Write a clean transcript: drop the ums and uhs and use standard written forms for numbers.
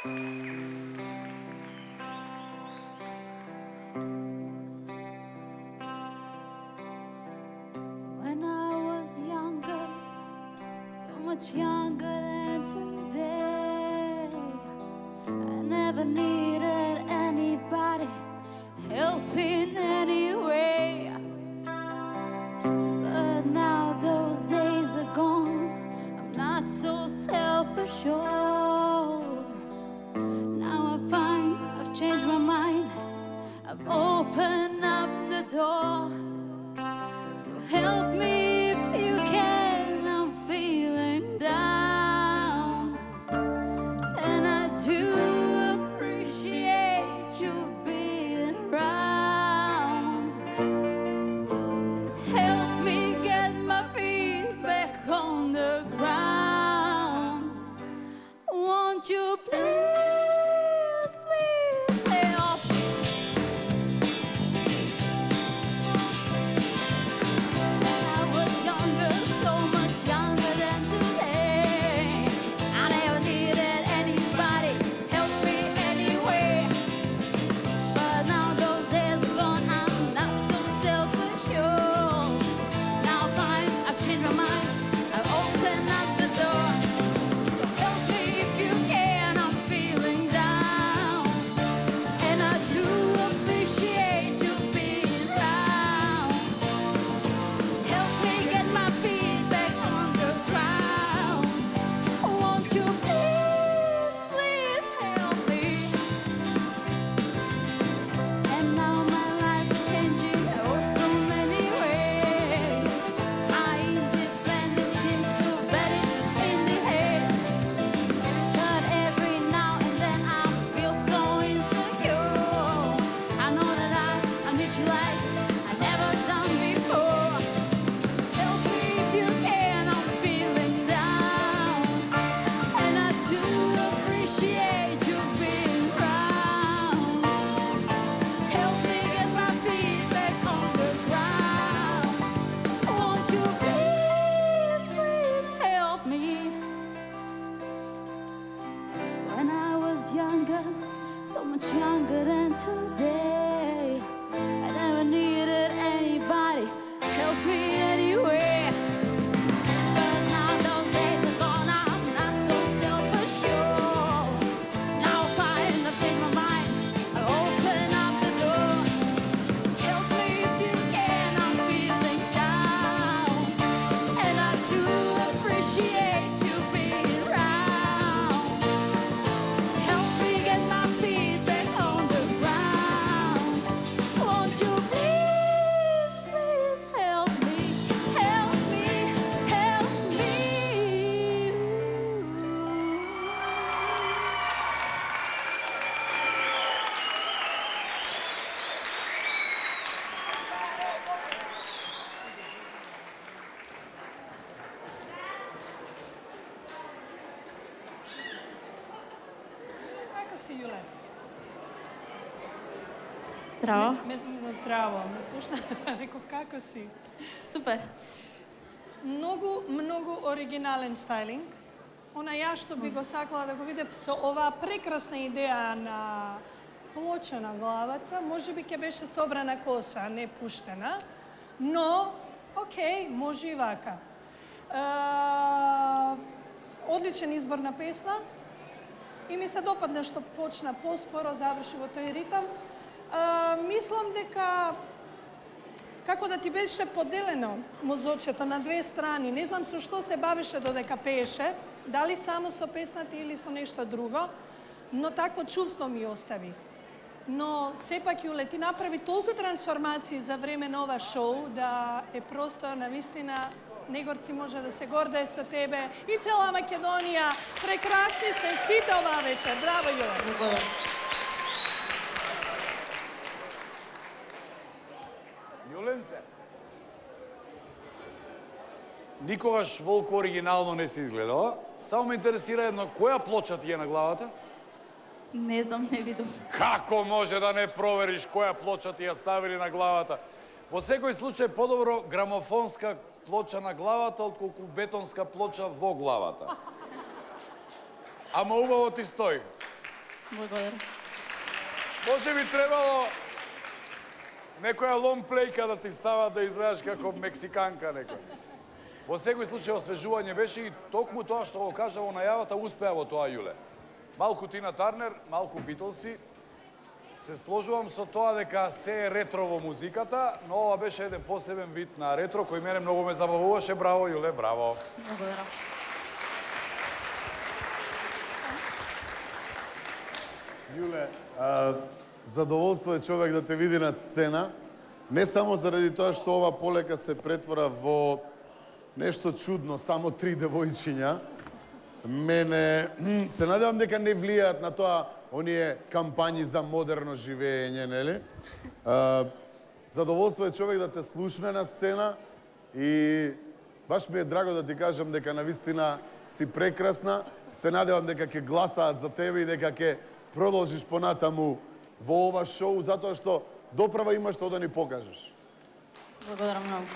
When I was younger, so much younger than today, I never needed anybody helping anyway. But now those days are gone, I'm not so self-assured. Now I find I've changed my mind, I've opened up the door. So help me if you can, I'm feeling down. And I do appreciate you being around. Help me get my feet back on the ground. Won't you please, please help me? When I was younger, so much younger than today, I never needed anybody help me anyway. But now those days are gone, I'm not so self-assured. Now fine, I've changed my mind, I've opened up the door. So help me if you can, I'm feeling down. And I do appreciate you being around. Help me get my feet back on the ground. Won't you please, please help me? And now my life is changing oh so many ways. My independence seems to vanish in the head. But every now and then I feel so insecure. I know that I need you like I never done before. Help me if you can, I'm feeling down. And I do appreciate you being around. Help me get my feet back on the ground. Won't you please, please help me? When I was younger, so much younger than today, I never needed anybody help me anyway. But now those days are gone, I'm not so self-assured. Now fine, I've changed my mind, I open up the door. Help me if you can, I'm feeling down. And I do appreciate you being around. Help me get my feet back on the ground. Won't you please, please help me, help me, help me? Kako si, Jule? Zdravo. Zdravo. Me sluša, rekov, kako si? Super. Mnogo оригинален стайлинг. Она ја што би го сакала да го видев со оваа прекрасна идеја на плоча на главата, може би ќе беше собрана коса, а не пуштена, но, окей, може и вака. Одличен избор на песна и ми се допадна што почна поспоро, заврши во тој ритам. Мислам дека како да ти беше поделено мозочето на две страни. Не знам со што се бавеше додека пееше, дали само со песната или со нешто друго, но такво чувство ми остави. Но сепак, Јуле, ти направи толку трансформации за време на ова шоу да е просто навистина Негорци може да се гордее со тебе и цела Македонија. Прекрасни сте сите оваа вечер. Браво, Јуле. Јуленце, никогаш волку оригинално не се изгледала. Само ме интересира едно, која плоча ти е на главата? Не знам, не видов. Како може да не провериш која плоча ти ја ставили на главата? Во секој случај подобро грамофонска плоча на главата отколку бетонска плоча во главата. Ама убаво ти стои. Благодаря. Може би требало некоја лонплейка да ти става да изгледаш како мексиканка некој. Во секој случај освежување беше и токму тоа што го кажа во најавата успеа во тоа, Јуле. Малку Тина Тарнер, малку Битлси. Се сложувам со тоа дека се е ретро во музиката, но ова беше еден посебен вид на ретро кој мене многу ме забавуваше. Браво, Јуле, браво. Благодаря. Јуле, задоволство е човек да те види на сцена, не само заради тоа што ова полека се претвора во нешто чудно, само 3 девојчиња. Мене се надевам дека не влијаат на тоа оние кампањи за модерно живење, нели? Задоволство е човек да те слушне на сцена и баш ми е драго да ти кажам дека навистина си прекрасна. Се надевам дека ќе гласаат за тебе и дека ќе продолжиш понатаму во ова шоу, затоа што доправа имаш што да ни покажеш. Благодаря много.